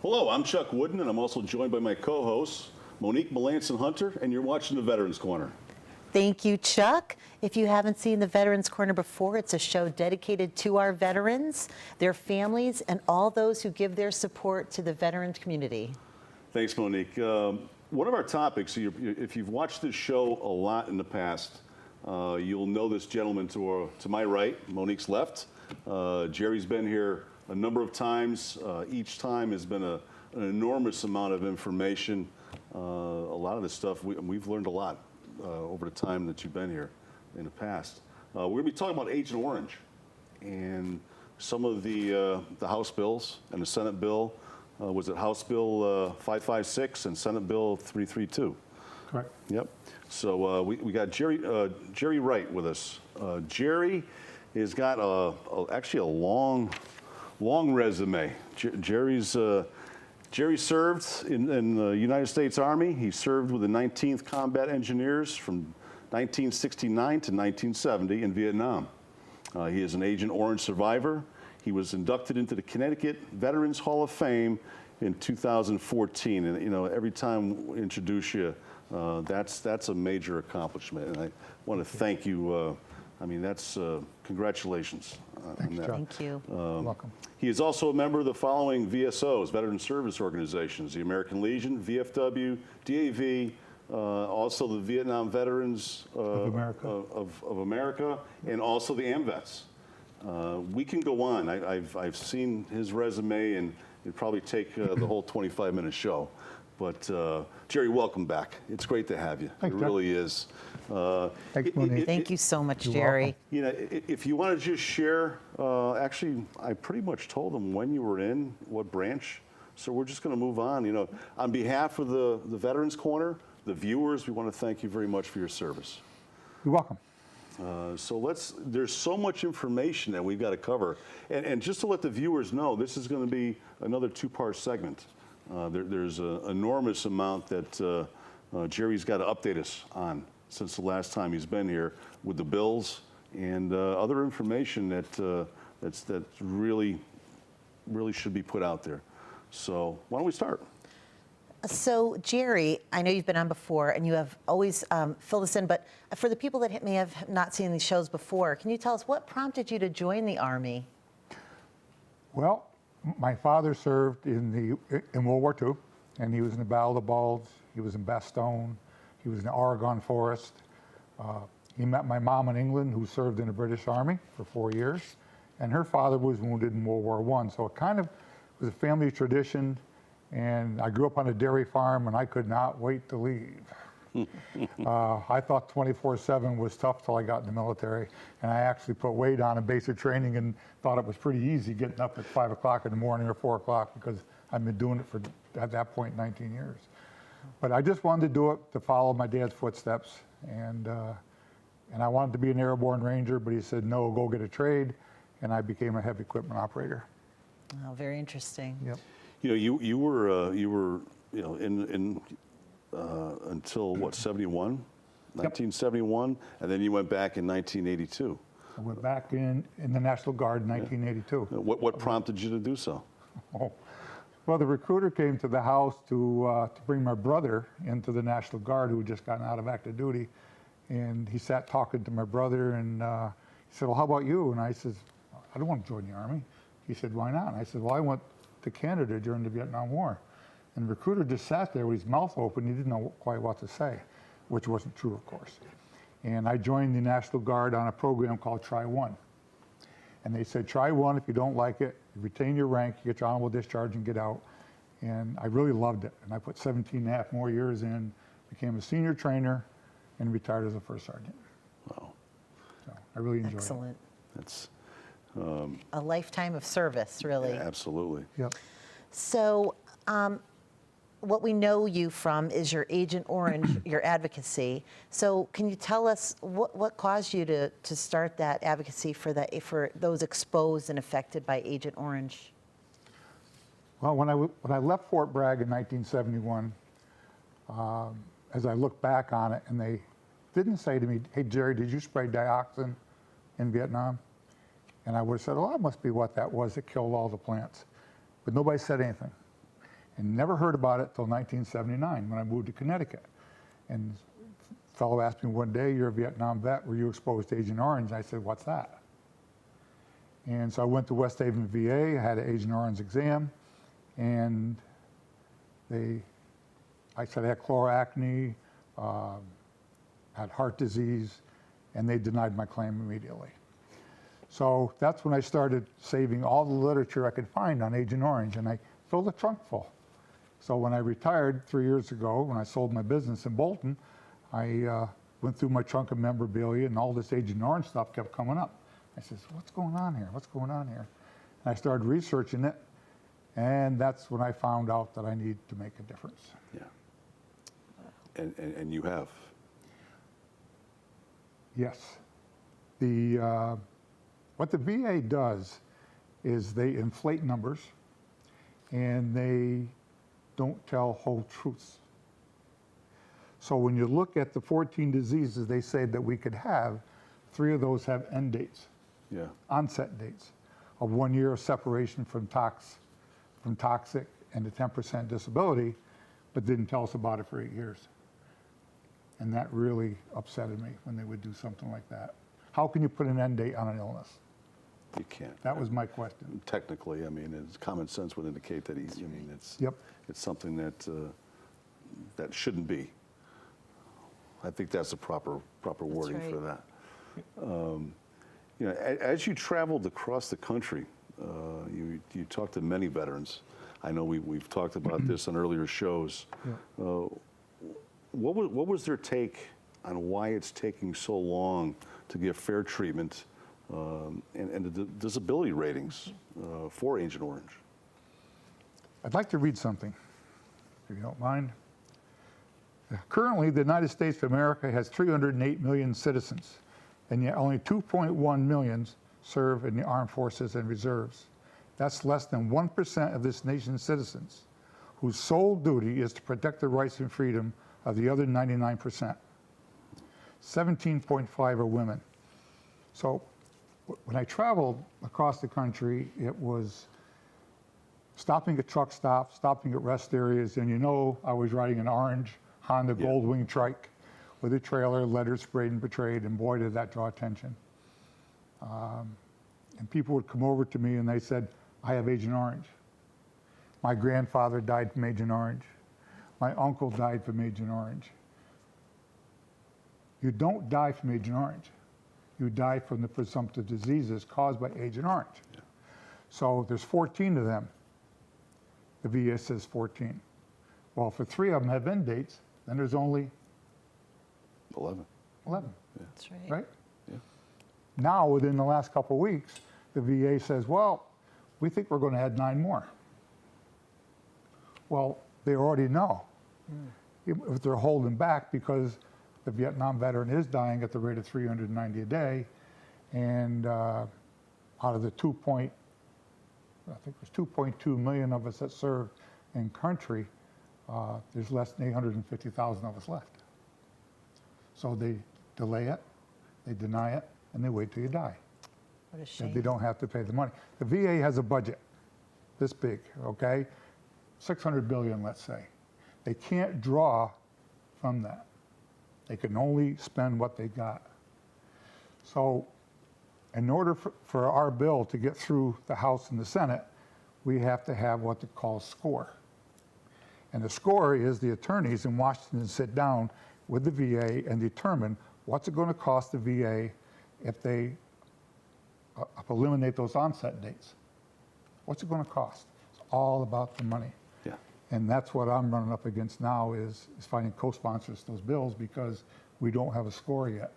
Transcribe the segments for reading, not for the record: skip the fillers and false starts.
Hello, I'm Chuck Wooden, and I'm also joined by my co-hosts, Monique Melanson-Hunter, and you're watching the Veterans Corner. Thank you, Chuck. If you haven't seen the Veterans Corner before, it's a show dedicated to our veterans, their families, and all those who give their support to the veteran community. Thanks, Monique. One of our topics, if you've watched this show a lot in the past, you'll know this gentleman to my right, Monique's left. Gerry's been here a number of times. Each time has been an enormous amount of information. A lot of this stuff, we've learned a lot over the time that you've been here in the past. We're going to be talking about Agent Orange and some of the House bills and the Senate bill. Was it House Bill 556 and Senate Bill 332? Correct. Yep. So we got Gerry Wright with us. Gerry has got actually a long resume. Gerry served in the United States Army. He served with the 19th Combat Engineers from 1969 to 1970 in Vietnam. He is an Agent Orange survivor. He was inducted into the Connecticut Veterans Hall of Fame in 2014. And you know, every time we introduce you, that's a major accomplishment. And I want to thank you. I mean, that's congratulations on that. Thank you. You're welcome. He is also a member of the following VSOs, Veteran Service Organizations, the American Legion, VFW, DAV, also the Vietnam Veterans Of America. of America, and also the AMVETS. We can go on. I've seen his resume, and it'd probably take the whole 25-minute show. But Gerry, welcome back. It's great to have you. Thanks, it Chuck. really is. Thanks, Monique. Thank you so much, You're Gerry. welcome. You know, if you want to just share, actually, I pretty much told them when you were in, what branch. So we're just going to move on. You know, on behalf of the Veterans Corner, the viewers, we want to thank you very much for your service. You're welcome. So there's so much information that we've got to cover. And just to let the viewers know, this is going to be another two-part segment. There's an enormous amount that Gerry's got to update us on since the last time he's been here with the bills and other information that's really should be put out there. So why don't we start? So, Gerry, I know you've been on before, and you have always filled us in, but for the people that may have not seen these shows before, can you tell us what prompted you to join the Army? Well, my father served in World War II, and he was in the Battle of the Bulge. He was in Bastogne. He was in the Oregon Forest. He met my mom in England, who served in the British Army for 4 years, and her father was wounded in World War I. So it kind of was a family tradition. And I grew up on a dairy farm, and I could not wait to leave. I thought 24/7 was tough till I got in the military, and I actually put weight on in basic training and thought it was pretty easy getting up at 5 o'clock in the morning or 4 o'clock because I've been doing it for, at that point, 19 years. But I just wanted to do it to follow my dad's footsteps, and I wanted to be an airborne ranger, but he said, no, go get a trade, and I became a heavy equipment operator. Oh, very interesting. Yep. You know, you were in until what, 71? 1971, and then you went back in 1982. I went back in the National Guard in 1982. What prompted you to do so? Oh. Well, the recruiter came to the house to bring my brother into the National Guard, who had just gotten out of active duty. And he sat talking to my brother, and he said, well, how about you? And I said, I don't want to join the Army. He said, why not? And I said, well, I went to Canada during the Vietnam War. And the recruiter just sat there with his mouth open. He didn't know quite what to say, which wasn't true, of course. And I joined the National Guard on a program called Try One. And they said, try one. If you don't like it, you retain your rank, you get your honorable discharge and get out. And I really loved it. And I put 17 and a half more years in, became a senior trainer, and retired as a first sergeant. Wow. So I really enjoyed Excellent. That's A lifetime of service, really. yeah, absolutely. it. Yep. So, what we know you from is your Agent Orange, your advocacy. So, can you tell us what caused you to start that advocacy for those exposed and affected by Agent Orange? Well, when I left Fort Bragg in 1971, as I look back on it, and they didn't say to me, hey, Gerry, did you spray dioxin in Vietnam? And I would have said, oh, that must be what that was that killed all the plants. But nobody said anything. and never heard about it till 1979 when I moved to Connecticut. And a fellow asked me one day, "You're a Vietnam vet, were you exposed to Agent Orange?" I said, "What's that?" And so I went to West Haven VA, I had an Agent Orange exam, and I said I had chloracne, had heart disease, and they denied my claim immediately. So that's when I started saving all the literature I could find on Agent Orange, and I filled the trunk full. So when I retired 3 years ago, when I sold my business in Bolton, I went through my trunk of memorabilia, and all this Agent Orange stuff kept coming up. I said, "What's going on here? What's going on here?" And I started researching it, and that's when I found out that I need to make a difference. Yeah. And you have. Yes. What the VA does is they inflate numbers, and they don't tell whole truths. So when you look at the 14 diseases they say that we could have, 3 of those have end dates, Yeah. onset dates of 1 year of separation from toxic and a 10% disability, but didn't tell us about it for 8 years. And that really upsetted me when they would do something like that. How can you put an end date on an illness? You can't. That was my question. Technically, I mean, it's common sense would indicate that I mean, Yep. it's something that that shouldn't be. I think that's the proper wording right. for that. You know, as you traveled across the country, you talked to many veterans. I know we've talked about this on earlier shows. Yeah. What was their take on why it's taking so long to get fair treatment and the disability ratings for Agent Orange? I'd like to read something, if you don't mind. Currently, the United States of America has 308 million citizens, and yet only 2.1 million serve in the armed forces and reserves. That's less than 1% of this nation's citizens, whose sole duty is to protect the rights and freedom of the other 99%. 17.5 are women. So when I traveled across the country, it was stopping at truck stops, stopping at rest areas, and you know I was riding an orange Honda Yeah. Goldwing trike with a trailer, letters sprayed and betrayed, and boy, did that draw attention. And people would come over to me and they said, "I have Agent Orange. My grandfather died from Agent Orange. My uncle died from Agent Orange." You don't die from Agent Orange. You die from the presumptive diseases caused by Agent Orange. Yeah. So there's 14 of them. The VA says 14. Well, for 3 of them have end dates, then there's only 11. 11, That's right. right? Yeah. Now, within the last couple of weeks, the VA says, "Well, we think we're going to add 9 more." Well, they already know if they're holding back because the Vietnam veteran is dying at the rate of 390 a day, and out of the I think it was 2.2 million of us that served in country, there's less than 850,000 of us left. So they delay it, they deny it, and they wait till you die. What a That shame. they don't have to pay the money. The VA has a budget this big, okay? 600 billion, let's say. They can't draw from that. They can only spend what they got. So in order for our bill to get through the House and the Senate, we have to have what they call a score. And the score is the attorneys in Washington sit down with the VA and determine what's it going to cost the VA if they eliminate those onset dates. What's it going to cost? It's all about the money. Yeah. And that's what I'm running up against now is finding co-sponsors to those bills because we don't have a score yet.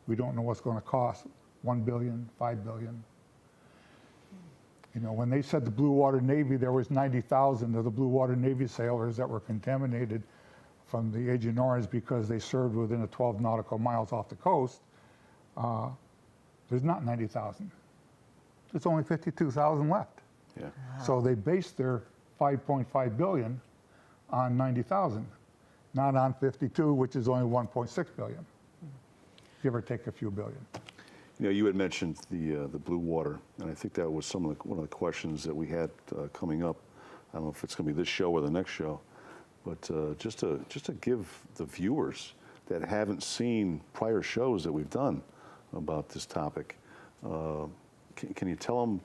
We don't know what's going to cost, 1 billion, 5 billion. You know, when they said the Blue Water Navy, there was 90,000 of the Blue Water Navy sailors that were contaminated from the Agent Orange because they served within a 12 nautical miles off the coast. There's not 90,000. There's only 52,000 left. Yeah. So they based their 5.5 billion on 90,000, not on 52, which is only 1.6 billion. Give or take a few billion. You know, you had mentioned the blue water, and I think that was one of the questions that we had coming up. I don't know if it's going to be this show or the next show, but just to give the viewers that haven't seen prior shows that we've done about this topic, can you tell them,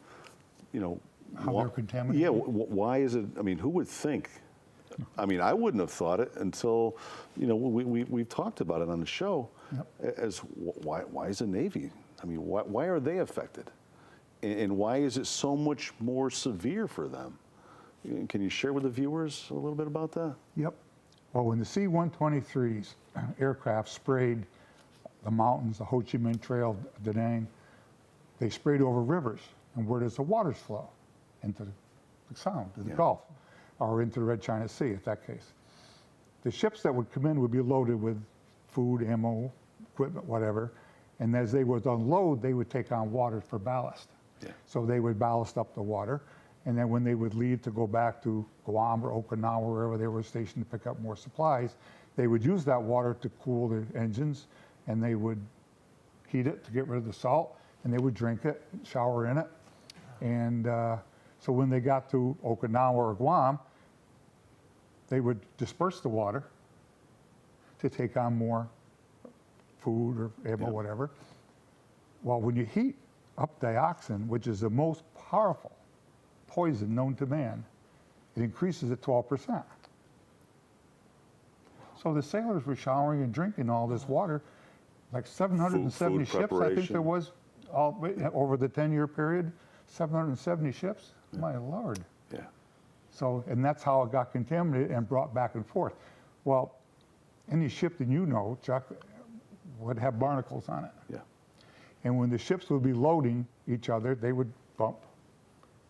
you know, How they're contaminated? Yeah, why is it? I mean, who would think? I mean, I wouldn't have thought it until, you know, we've talked about it on the show. Yep. As why is the Navy? I mean, why are they affected, and why is it so much more severe for them? Can you share with the viewers a little bit about that? Yep. Well, when the C-123s aircraft sprayed the mountains, the Ho Chi Minh Trail, Da Nang, they sprayed over rivers. And where does the waters flow? Into the Sound, to the Gulf, or into the Red China Sea, in that case. The ships that would come in would be loaded with food, ammo, equipment, whatever. And as they would unload, they would take on water for ballast. Yeah. So they would ballast up the water. And then when they would leave to go back to Guam or Okinawa, wherever they were stationed to pick up more supplies, they would use that water to cool their engines, and they would heat it to get rid of the salt, and they would drink it, shower in it. And so when they got to Okinawa or Guam, they would disperse the water to take on more food or ammo, whatever. Well, when you heat up dioxin, which is the most powerful poison known to man, it increases at 12%. So the sailors were showering and drinking all this water, like 770 Food ships, I think preparation. there was, over the 10-year period, 770 ships, my Lord. Yeah. So, and that's how it got contaminated and brought back and forth. Well, any ship that you know, Chuck, would have barnacles on it. Yeah. And when the ships would be loading each other, they would bump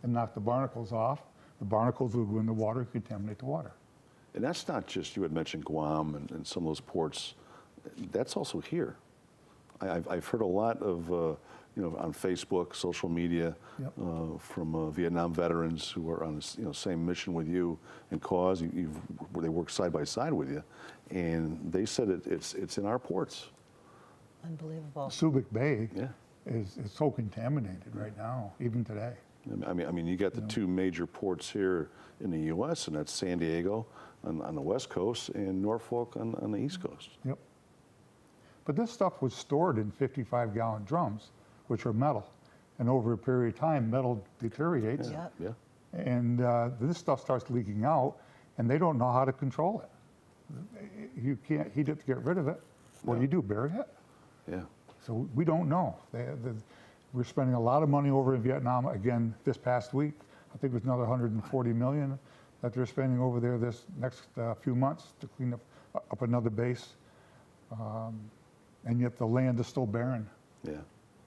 and knock the barnacles off. The barnacles would go in the water and contaminate the water. And that's not just, you had mentioned Guam and some of those ports. That's also here. I've heard a lot of, you know, on Facebook, social media, Yep. from Vietnam veterans who are on the same mission with you and cause. They work side by side with you, and they said it's in our ports. Unbelievable. Subic Bay Yeah. is so contaminated right now, even today. I mean, you got the two major ports here in the U.S., and that's San Diego on the West Coast and Norfolk on the East Coast. Yep. But this stuff was stored in 55-gallon drums, which are metal. And over a period of time, metal deteriorates. Yeah. Yeah. And this stuff starts leaking out, and they don't know how to control it. You can't heat it to get rid of it. What do you do, bury it? Yeah. So we don't know. We're spending a lot of money over in Vietnam. Again, this past week, I think it was another 140 million that they're spending over there this next few months to clean up another base. And yet the land is still barren. Yeah.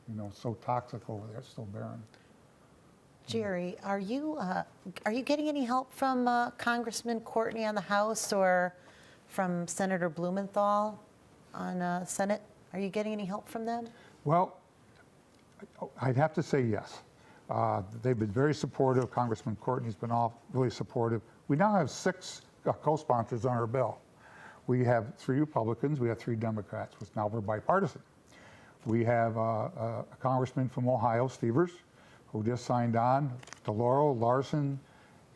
You know, so toxic over there, it's still barren. Jerry, are you getting any help from Congressman Courtney on the House or from Senator Blumenthal on Senate? Are you getting any help from them? Well, I'd have to say yes. They've been very supportive. Congressman Courtney's been really supportive. We now have 6 co-sponsors on our bill. We have 3 Republicans, we have 3 Democrats, which now we're bipartisan. We have a congressman from Ohio, Stevers, who just signed on, DeLauro, Larson,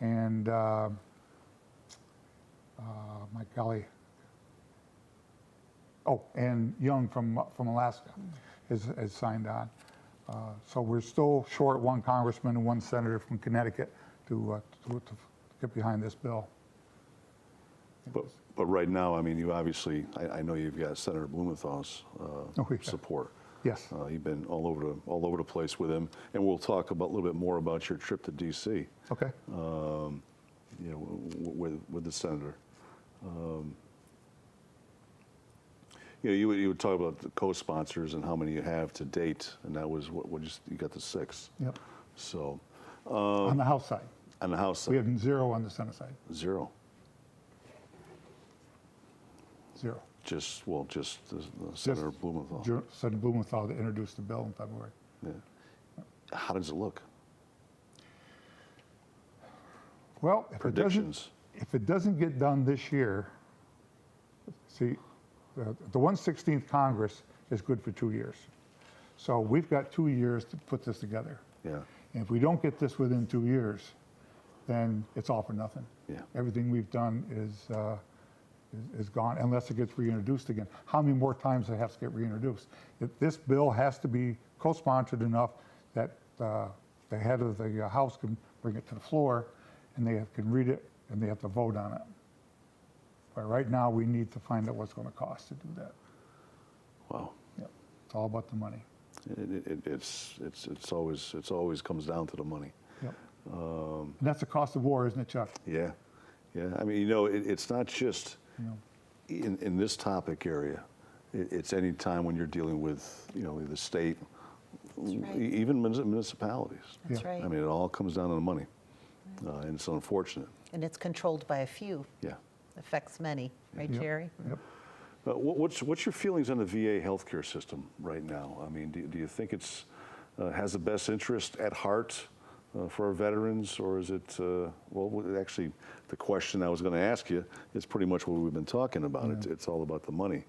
and my golly, and Young from Alaska has signed on. So we're still short 1 congressman and 1 senator from Connecticut to get behind this bill. But right now, I mean, you obviously, I know you've got Senator Blumenthal's yeah. support. Yes. You've been all over the place with him, and we'll talk a little bit more about your trip to D.C. Okay. You know, with the senator. You know, you would talk about the co-sponsors and how many you have to date, and that was you got the 6. Yep. So On the House side. on the House side, We have 0 on the Senate side. 0. 0. Just the Senator Blumenthal. Senator Blumenthal that introduced the bill in February. Yeah. How does it look? Well, Predictions. if it doesn't get done this year, see, the 116th Congress is good for 2 years. So we've got 2 years to put this together. Yeah. And if we don't get this within 2 years, then it's all for nothing. Yeah. Everything we've done is gone unless it gets reintroduced again. How many more times does it have to get reintroduced? This bill has to be co-sponsored enough that the head of the House can bring it to the floor and they can read it and they have to vote on it. But right now, we need to find out what's going to cost to do that. Wow. Yep. It's all about the money. It's always comes down to the money. Yep. And that's the cost of war, isn't it, Chuck? Yeah, yeah. I mean, it's not just in this topic area. It's any time when you're dealing with, the state, right. even municipalities. That's Yeah. right. I mean, it all comes down to the money, and it's unfortunate. And it's controlled by a few. Yeah. Affects many, right, Yep. Gerry? Yep. What's your feelings on the VA healthcare system right now? I mean, do you think it's has the best interest at heart for our veterans, or is it? Well, actually, the question I was going to ask you is pretty much what we've been talking about. Yeah. It's all about the money.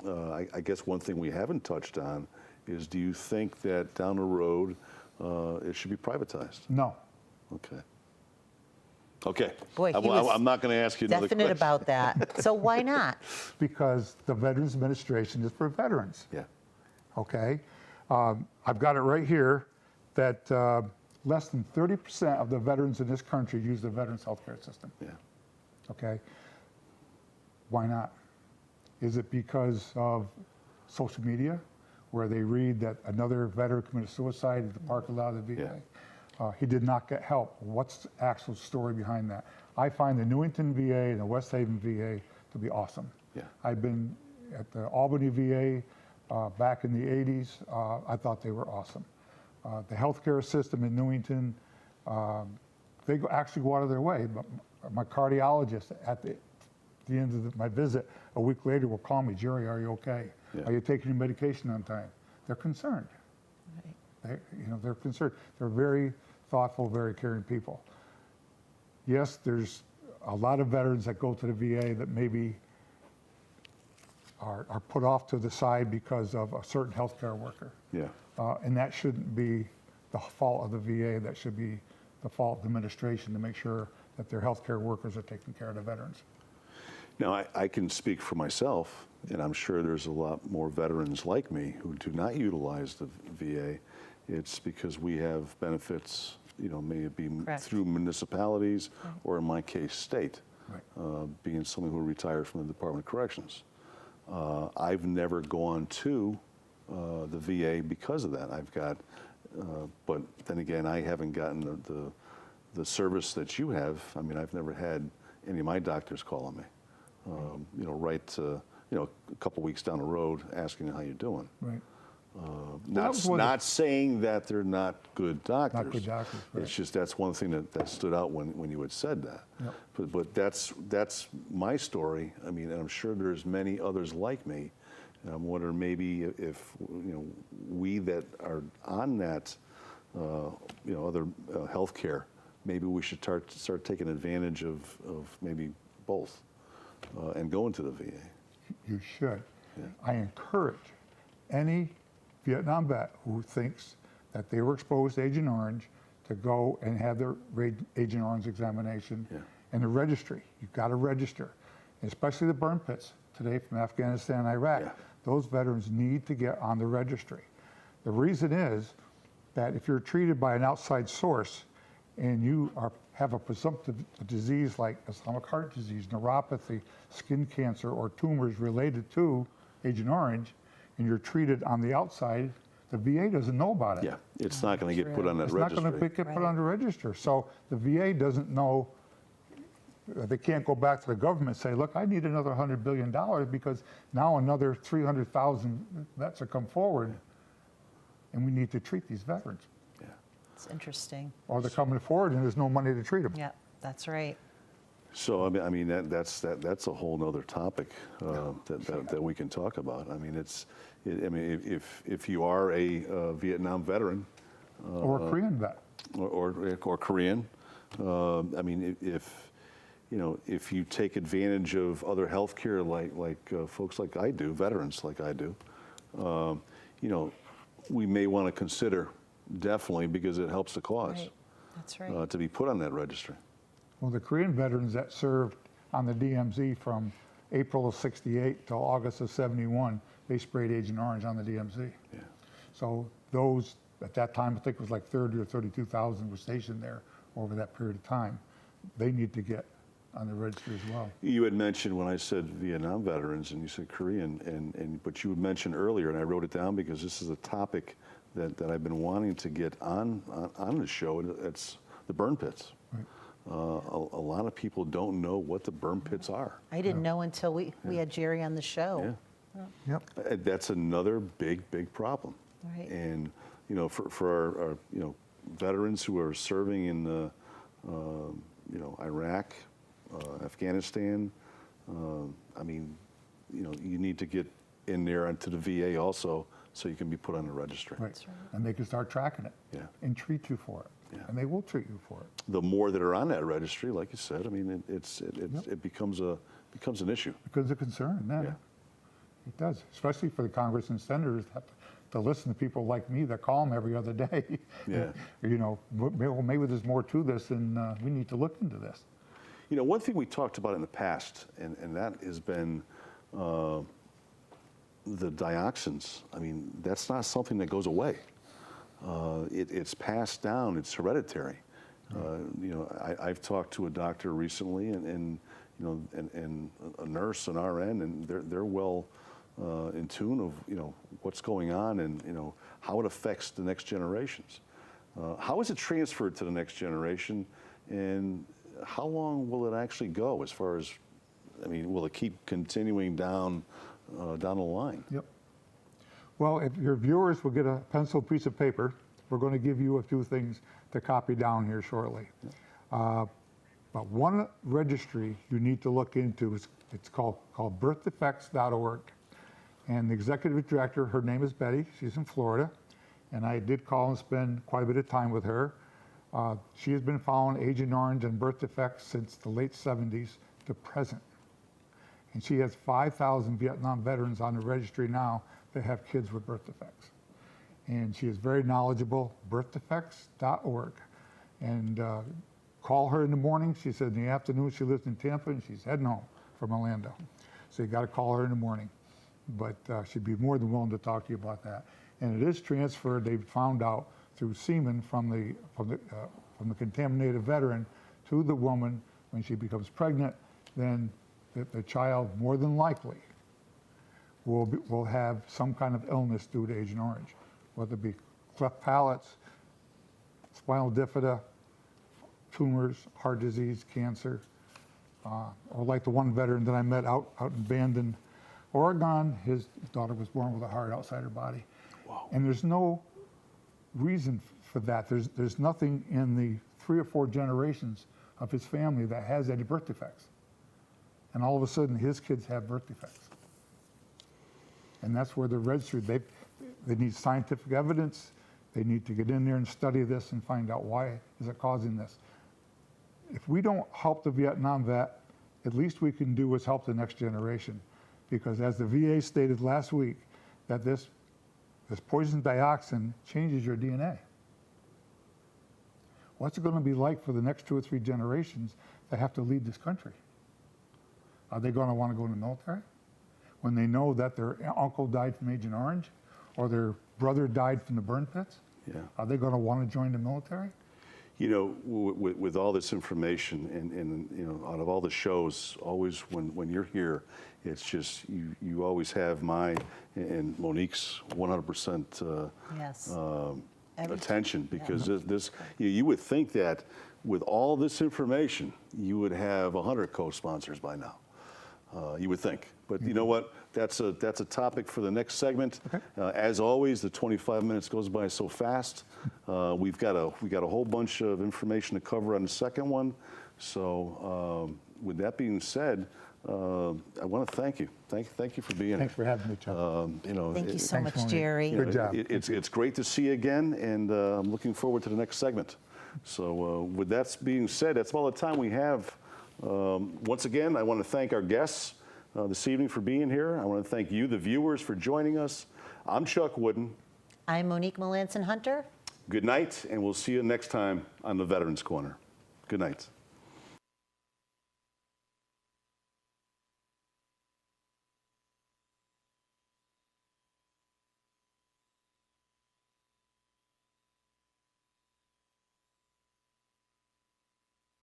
I guess one thing we haven't touched on is: do you think that down the road it should be privatized? No. Okay. Okay. Boy, he was I'm not going to ask you another Definite question. about that. So why not? Because the Veterans Administration is for veterans. Yeah. Okay? I've got it right here that less than 30% of the veterans in this country use the Veterans Healthcare System. Yeah. Okay? Why not? Is it because of social media, where they read that another veteran committed suicide in the parking lot of the VA? Yeah. He did not get help. What's the actual story behind that? I find the Newington VA and the West Haven VA to be awesome. Yeah. I've been at the Albany VA back in the 80s. I thought they were awesome. The healthcare system in Newington, they actually go out of their way. But my cardiologist at the end of my visit, a week later, will call me, Gerry, are you okay? Yeah. Are you taking your medication on time? They're concerned. Right. They're concerned. They're very thoughtful, very caring people. Yes, there's a lot of veterans that go to the VA that maybe are put off to the side because of a certain healthcare worker. Yeah. And that shouldn't be the fault of the VA. That should be the fault of the administration to make sure that their healthcare workers are taking care of the veterans. Now, I can speak for myself, and I'm sure there's a lot more veterans like me who do not utilize the VA. It's because we have benefits, may it be Correct. through municipalities or, in my case, state, Right. being someone who retired from the Department of Corrections. I've never gone to the VA because of that. I've got, but then again, I haven't gotten the service that you have. I mean, I've never had any of my doctors calling me. Right, a couple weeks down the road, asking how you're doing. Right. Not saying that they're not good doctors. Not good doctors, right. It's just that's one thing that stood out when you had said that. Yep. But that's my story. I mean, and I'm sure there's many others like me. And I'm wondering maybe if we that are on that other healthcare, maybe we should start taking advantage of maybe both and going to the VA. You should. Yeah. I encourage any Vietnam vet who thinks that they were exposed to Agent Orange to go and have their Agent Orange examination and the registry. You've got to register, especially the burn pits today from Afghanistan and Iraq. Yeah. Those veterans need to get on the registry. The reason is that if you're treated by an outside source and you have a presumptive disease like Islamic heart disease, neuropathy, skin cancer, or tumors related to Agent Orange, and you're treated on the outside, the VA doesn't know about it. Yeah, it's not going to get put on that It's registry. not going to get put on the register. So the VA doesn't know, they can't go back to the government and say, look, I need another $100 billion because now another 300,000 vets have come forward and we need to treat these veterans. Yeah. It's interesting. Or they're coming forward and there's no money to treat them. Yeah, that's right. So I mean that's a whole nother topic that we can talk about. I mean if you are a Vietnam veteran Or a Korean vet. or Korean, I mean if you take advantage of other health care like folks like I do, veterans like I do, we may want to consider definitely because it helps the cause. Right. That's right. to be put on that registry. Well, the Korean veterans that served on the DMZ from April of '68 till August of '71, they sprayed Agent Orange on the DMZ. Yeah. So those, at that time, I think it was like 30 or 32,000 were stationed there over that period of time. They need to get on the registry as well. You had mentioned when I said Vietnam veterans, and you said Korean, but you had mentioned earlier, and I wrote it down because this is a topic that I've been wanting to get on the show. And it's the burn pits. Right. A lot of people don't know what the burn pits are. I didn't know until we had Gerry on the show. Yeah. Yep. That's another big problem. Right. And for our veterans who are serving in the Iraq, Afghanistan, I mean, you need to get in there onto the VA also, so you can be put on the registry. Right. That's right. And they can start tracking it. Yeah. And treat you for it. Yeah. And they will treat you for it. The more that are on that registry, like you said, I mean, it becomes an issue. Because of concern, then. Yeah. It does, especially for the Congress and senators to listen to people like me that call them every other day. Yeah. Well, maybe there's more to this, and we need to look into this. One thing we talked about in the past, and that has been the dioxins. I mean, that's not something that goes away. It's passed down. It's hereditary. I've talked to a doctor recently, and a nurse, an RN, and they're well in tune of what's going on and how it affects the next generations. How is it transferred to the next generation, and how long will it actually go? As far as, I mean, will it keep continuing down the line? Yep. Well, if your viewers will get a pencil piece of paper, we're going to give you a few things to copy down here shortly. But one registry you need to look into is it's called birthdefects.org. And the executive director, her name is Betty. She's in Florida. And I did call and spend quite a bit of time with her. She has been following Agent Orange and birth defects since the late 70s to present. And she has 5,000 Vietnam veterans on the registry now that have kids with birth defects. And she is very knowledgeable, birthdefects.org. And call her in the morning. She said in the afternoon she lives in Tampa and she's heading home from Orlando. So you got to call her in the morning. But she'd be more than willing to talk to you about that. And it is transferred, they've found out, through semen from the contaminated veteran to the woman. When she becomes pregnant, then the child more than likely will have some kind of illness due to Agent Orange, whether it be cleft palates, spinal bifida, tumors, heart disease, cancer, or like the one veteran that I met out in Bandon, Oregon. His daughter was born with a heart outside her body. Wow. And there's no reason for that. There's nothing in the 3 or 4 generations of his family that has any birth defects. And all of a sudden, his kids have birth defects. And that's where the registry, they need scientific evidence. They need to get in there and study this and find out why is it causing this. If we don't help the Vietnam vet, at least we can do is help the next generation. Because as the VA stated last week, that this poison dioxin changes your DNA. What's it going to be like for the next 2 or 3 generations that have to lead this country? Are they going to want to go in the military when they know that their uncle died from Agent Orange or their brother died from the burn pits? Yeah. Are they going to want to join the military? With all this information and out of all the shows, always when you're here, it's just you always have my and Monique's 100% Yes. attention, because this you would think that with all this information you would have 100 co-sponsors by now. You would think, but you know what? That's a topic for the next segment. Okay. As always, the 25 minutes goes by so fast. We've got a whole bunch of information to cover on the second one. So with that being said, I want to thank you. Thank you for being Thanks here. for having me, Chuck. Thank you so Thanks, much, Monique. Gerry. Good job. It's great to see you again, and I'm looking forward to the next segment. So with that being said, that's all the time we have. Once again, I want to thank our guests this evening for being here. I want to thank you, the viewers, for joining us. I'm Chuck Wooden. I'm Monique Melanson-Hunter. Good night, and we'll see you next time on the Veterans Corner. Good night.